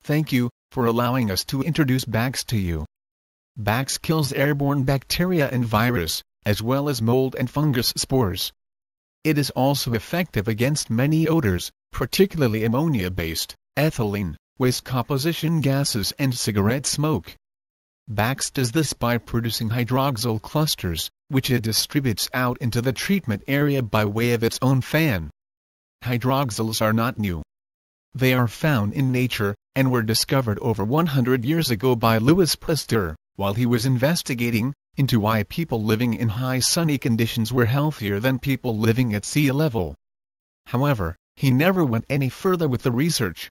Thank you for allowing us to introduce Baxx to you. Baxx kills airborne bacteria and virus, as well as mold and fungus spores. It is also effective against many odors, particularly ammonia-based, ethylene, waste composition gases and cigarette smoke. Baxx does this by producing hydroxyl clusters, which it distributes out into the treatment area by way of its own fan. Hydroxyls are not new. They are found in nature, and were discovered over 100 years ago by Louis Pasteur, while he was investigating into why people living in high sunny conditions were healthier than people living at sea level. However, he never went any further with the research.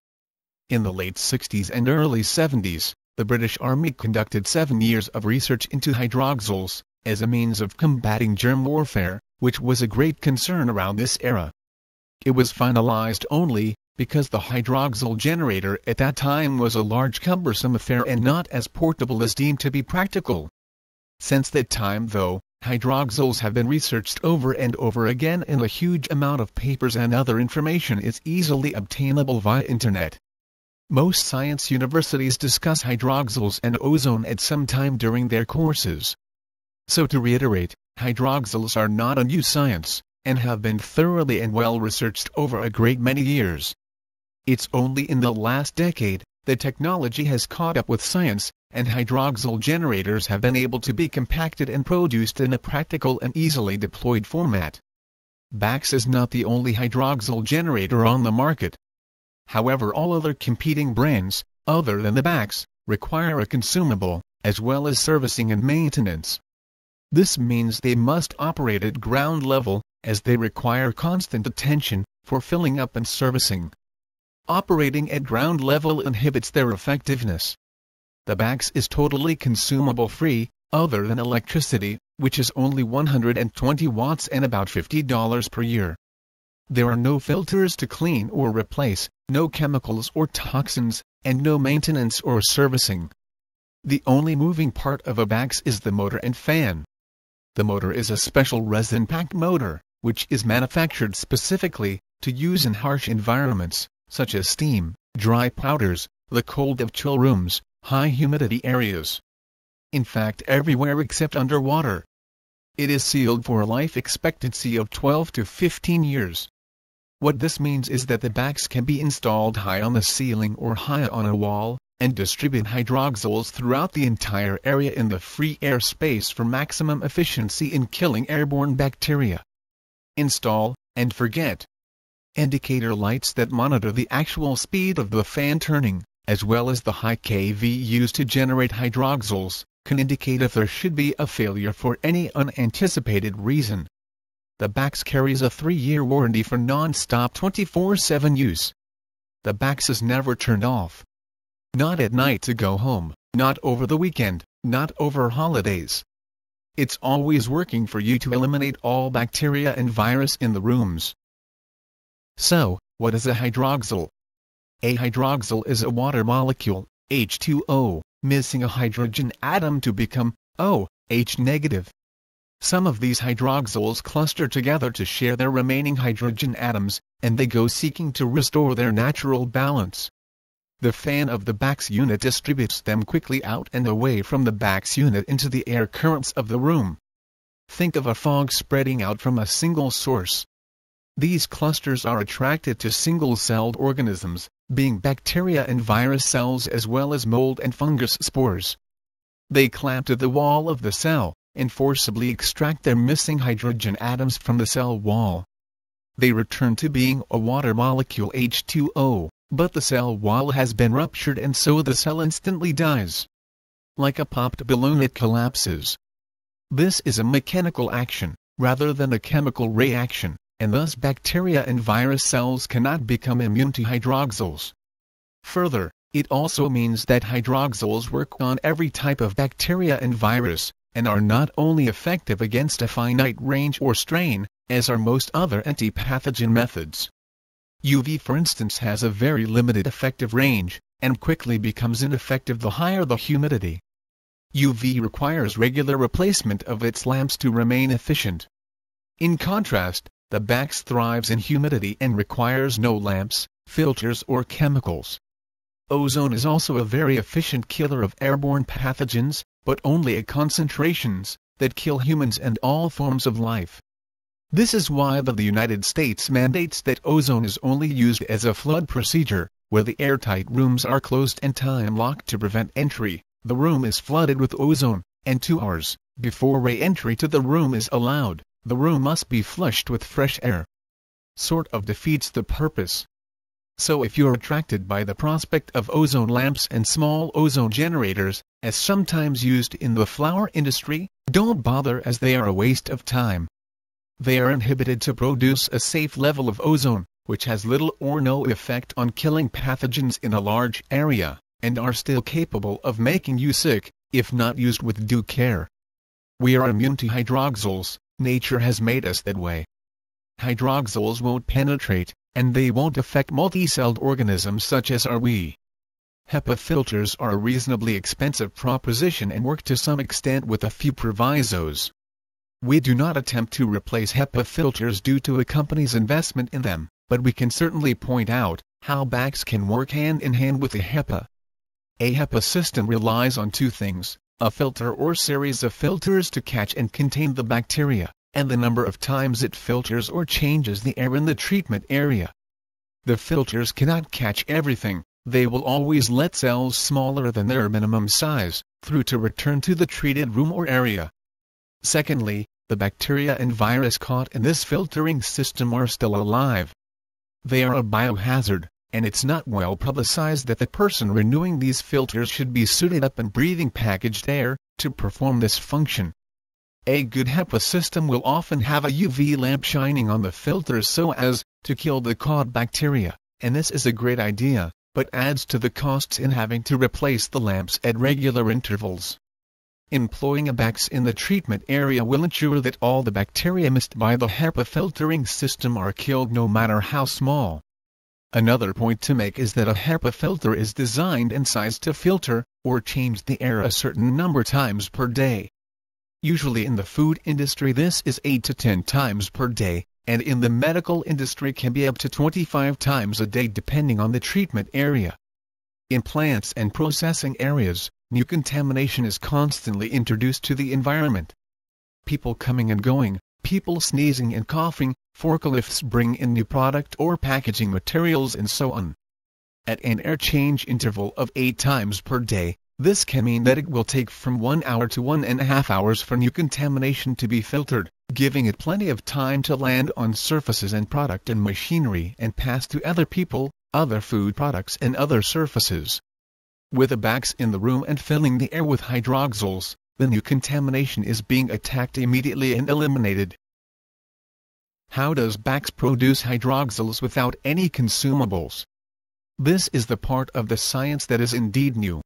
In the late 60s and early 70s, the British Army conducted 7 years of research into hydroxyls, as a means of combating germ warfare, which was a great concern around this era. It was finalized only because the hydroxyl generator at that time was a large cumbersome affair and not as portable as deemed to be practical. Since that time though, hydroxyls have been researched over and over again and a huge amount of papers and other information is easily obtainable via internet. Most science universities discuss hydroxyls and ozone at some time during their courses. So to reiterate, hydroxyls are not a new science, and have been thoroughly and well researched over a great many years. It's only in the last decade that technology has caught up with science, and hydroxyl generators have been able to be compacted and produced in a practical and easily deployed format. Baxx is not the only hydroxyl generator on the market. However, all other competing brands, other than the Baxx, require a consumable, as well as servicing and maintenance. This means they must operate at ground level, as they require constant attention for filling up and servicing. Operating at ground level inhibits their effectiveness. The Baxx is totally consumable free, other than electricity, which is only 120 watts and about $50 per year. There are no filters to clean or replace, no chemicals or toxins, and no maintenance or servicing. The only moving part of a Baxx is the motor and fan. The motor is a special resin-packed motor, which is manufactured specifically to use in harsh environments, such as steam, dry powders, the cold of chill rooms, high humidity areas. In fact, everywhere except underwater. It is sealed for a life expectancy of 12 to 15 years. What this means is that the Baxx can be installed high on the ceiling or high on a wall, and distribute hydroxyls throughout the entire area in the free air space for maximum efficiency in killing airborne bacteria. Install, and forget. Indicator lights that monitor the actual speed of the fan turning, as well as the high kV used to generate hydroxyls, can indicate if there should be a failure for any unanticipated reason. The Baxx carries a 3-year warranty for non-stop 24/7 use. The Baxx is never turned off. Not at night to go home, not over the weekend, not over holidays. It's always working for you to eliminate all bacteria and virus in the rooms. So, what is a hydroxyl? A hydroxyl is a water molecule, H2O, missing a hydrogen atom to become OH negative. Some of these hydroxyls cluster together to share their remaining hydrogen atoms, and they go seeking to restore their natural balance. The fan of the Baxx unit distributes them quickly out and away from the Baxx unit into the air currents of the room. Think of a fog spreading out from a single source. These clusters are attracted to single-celled organisms, being bacteria and virus cells as well as mold and fungus spores. They clamp to the wall of the cell, and forcibly extract their missing hydrogen atoms from the cell wall. They return to being a water molecule H2O, but the cell wall has been ruptured and so the cell instantly dies. Like a popped balloon, it collapses. This is a mechanical action, rather than a chemical reaction, and thus bacteria and virus cells cannot become immune to hydroxyls. Further, it also means that hydroxyls work on every type of bacteria and virus, and are not only effective against a finite range or strain, as are most other anti-pathogen methods. UV, for instance, has a very limited effective range, and quickly becomes ineffective the higher the humidity. UV requires regular replacement of its lamps to remain efficient. In contrast, the Baxx thrives in humidity and requires no lamps, filters or chemicals. Ozone is also a very efficient killer of airborne pathogens, but only at concentrations that kill humans and all forms of life. This is why the United States mandates that ozone is only used as a flood procedure, where the airtight rooms are closed and time-locked to prevent entry. The room is flooded with ozone, and 2 hours before re-entry to the room is allowed, the room must be flushed with fresh air. Sort of defeats the purpose. So if you're attracted by the prospect of ozone lamps and small ozone generators, as sometimes used in the flower industry, don't bother, as they are a waste of time. They are inhibited to produce a safe level of ozone, which has little or no effect on killing pathogens in a large area, and are still capable of making you sick, if not used with due care. We are immune to hydroxyls. Nature has made us that way. Hydroxyls won't penetrate, and they won't affect multicelled organisms such as are we. HEPA filters are a reasonably expensive proposition and work to some extent with a few provisos. We do not attempt to replace HEPA filters due to a company's investment in them, but we can certainly point out how Baxx can work hand in hand with a HEPA. A HEPA system relies on 2 things: a filter or series of filters to catch and contain the bacteria, and the number of times it filters or changes the air in the treatment area. The filters cannot catch everything. They will always let cells smaller than their minimum size through to return to the treated room or area. Secondly, the bacteria and virus caught in this filtering system are still alive. They are a biohazard, and it's not well publicized that the person renewing these filters should be suited up and breathing packaged air to perform this function. A good HEPA system will often have a UV lamp shining on the filters so as to kill the caught bacteria, and this is a great idea, but adds to the costs in having to replace the lamps at regular intervals. Employing a Baxx in the treatment area will ensure that all the bacteria missed by the HEPA filtering system are killed, no matter how small. Another point to make is that a HEPA filter is designed and sized to filter or change the air a certain number of times per day. Usually in the food industry this is 8 to 10 times per day, and in the medical industry can be up to 25 times a day depending on the treatment area. In plants and processing areas, new contamination is constantly introduced to the environment. People coming and going, people sneezing and coughing, forklifts bring in new product or packaging materials and so on. At an air change interval of 8 times per day, this can mean that it will take from 1 hour to 1.5 hours for new contamination to be filtered, giving it plenty of time to land on surfaces and product and machinery and pass to other people, other food products and other surfaces. With a Baxx in the room and filling the air with hydroxyls, the new contamination is being attacked immediately and eliminated. How does Baxx produce hydroxyls without any consumables? This is the part of the science that is indeed new.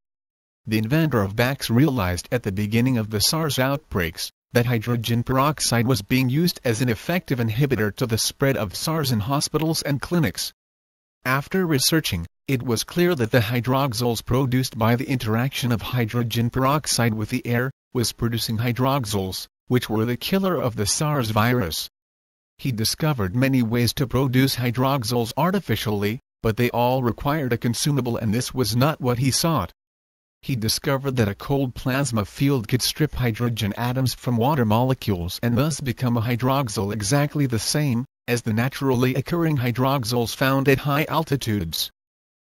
The inventor of Baxx realized at the beginning of the SARS outbreaks that hydrogen peroxide was being used as an effective inhibitor to the spread of SARS in hospitals and clinics. After researching, it was clear that the hydroxyls produced by the interaction of hydrogen peroxide with the air was producing hydroxyls, which were the killer of the SARS virus. He discovered many ways to produce hydroxyls artificially, but they all required a consumable, and this was not what he sought. He discovered that a cold plasma field could strip hydrogen atoms from water molecules and thus become a hydroxyl exactly the same as the naturally occurring hydroxyls found at high altitudes.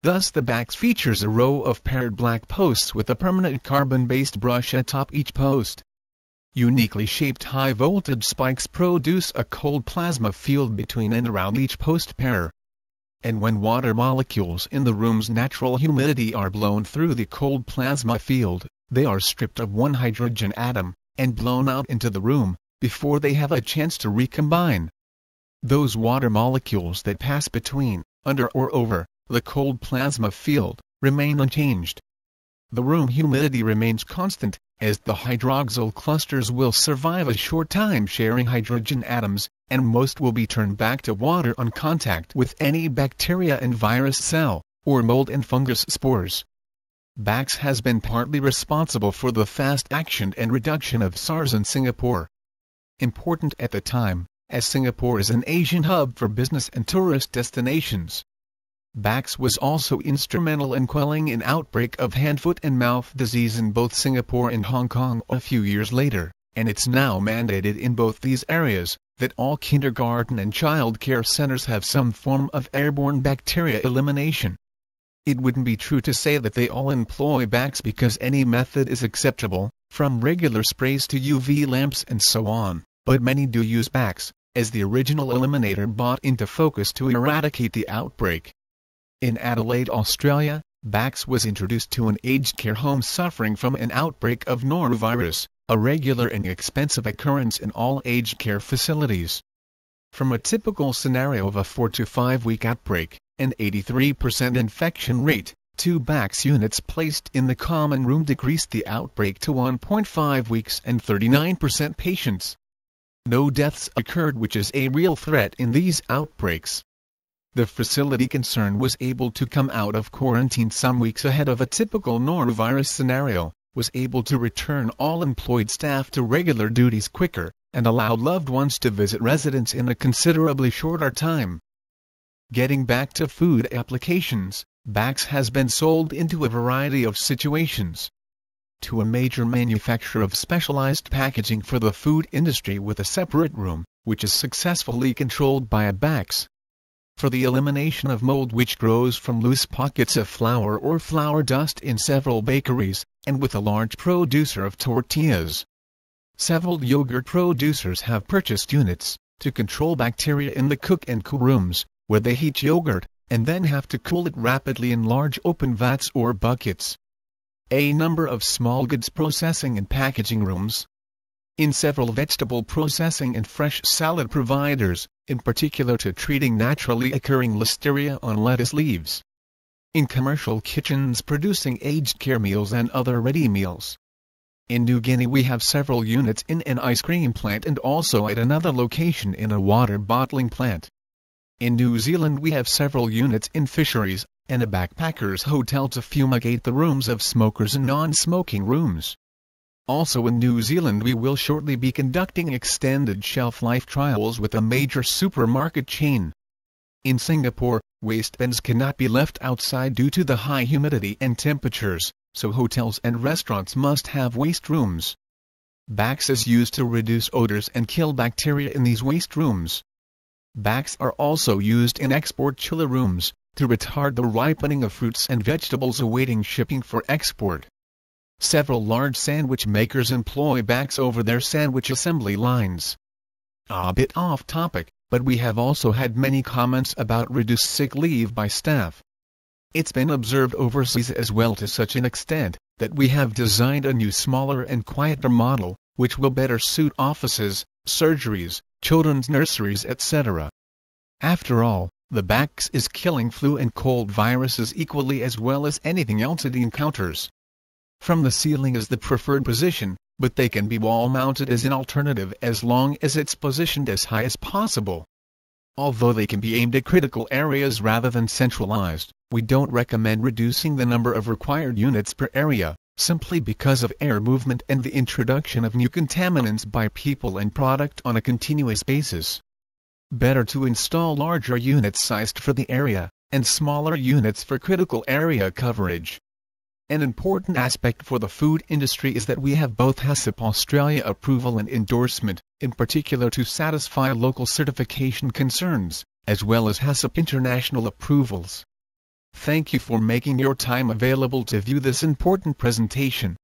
Thus the Baxx features a row of paired black posts with a permanent carbon-based brush atop each post. Uniquely shaped high-voltage spikes produce a cold plasma field between and around each post pair. And when water molecules in the room's natural humidity are blown through the cold plasma field, they are stripped of one hydrogen atom and blown out into the room before they have a chance to recombine. Those water molecules that pass between, under or over, the cold plasma field remain unchanged. The room humidity remains constant, as the hydroxyl clusters will survive a short time sharing hydrogen atoms, and most will be turned back to water on contact with any bacteria and virus cell, or mold and fungus spores. Baxx has been partly responsible for the fast action and reduction of SARS in Singapore. Important at the time, as Singapore is an Asian hub for business and tourist destinations. Baxx was also instrumental in quelling an outbreak of hand, foot and mouth disease in both Singapore and Hong Kong a few years later, and it's now mandated in both these areas that all kindergarten and child care centers have some form of airborne bacteria elimination. It wouldn't be true to say that they all employ Baxx because any method is acceptable, from regular sprays to UV lamps and so on, but many do use Baxx as the original eliminator brought into focus to eradicate the outbreak. In Adelaide, Australia, Baxx was introduced to an aged care home suffering from an outbreak of norovirus, a regular and expensive occurrence in all aged care facilities. From a typical scenario of a 4 to 5 week outbreak, an 83% infection rate, 2 Baxx units placed in the common room decreased the outbreak to 1.5 weeks and 39% patients. No deaths occurred, which is a real threat in these outbreaks. The facility concerned was able to come out of quarantine some weeks ahead of a typical norovirus scenario, was able to return all employed staff to regular duties quicker, and allowed loved ones to visit residents in a considerably shorter time. Getting back to food applications, Baxx has been sold into a variety of situations. To a major manufacturer of specialized packaging for the food industry with a separate room, which is successfully controlled by a Baxx. For the elimination of mold which grows from loose pockets of flour or flour dust in several bakeries, and with a large producer of tortillas. Several yogurt producers have purchased units to control bacteria in the cook and cool rooms, where they heat yogurt, and then have to cool it rapidly in large open vats or buckets. A number of small goods processing and packaging rooms. In several vegetable processing and fresh salad providers, in particular to treating naturally occurring listeria on lettuce leaves. In commercial kitchens producing aged care meals and other ready meals. In New Guinea we have several units in an ice cream plant and also at another location in a water bottling plant. In New Zealand we have several units in fisheries, and a backpackers hotel to fumigate the rooms of smokers and non-smoking rooms. Also in New Zealand we will shortly be conducting extended shelf life trials with a major supermarket chain. In Singapore, waste bins cannot be left outside due to the high humidity and temperatures, so hotels and restaurants must have waste rooms. Baxx is used to reduce odors and kill bacteria in these waste rooms. Baxx are also used in export chiller rooms, to retard the ripening of fruits and vegetables awaiting shipping for export. Several large sandwich makers employ Baxx over their sandwich assembly lines. A bit off topic, but we have also had many comments about reduced sick leave by staff. It's been observed overseas as well to such an extent, that we have designed a new smaller and quieter model, which will better suit offices, surgeries, children's nurseries etc. After all, the Baxx is killing flu and cold viruses equally as well as anything else it encounters. From the ceiling is the preferred position, but they can be wall-mounted as an alternative as long as it's positioned as high as possible. Although they can be aimed at critical areas rather than centralized, we don't recommend reducing the number of required units per area, simply because of air movement and the introduction of new contaminants by people and product on a continuous basis. Better to install larger units sized for the area, and smaller units for critical area coverage. An important aspect for the food industry is that we have both HACCP Australia approval and endorsement, in particular to satisfy local certification concerns, as well as HACCP international approvals. Thank you for making your time available to view this important presentation.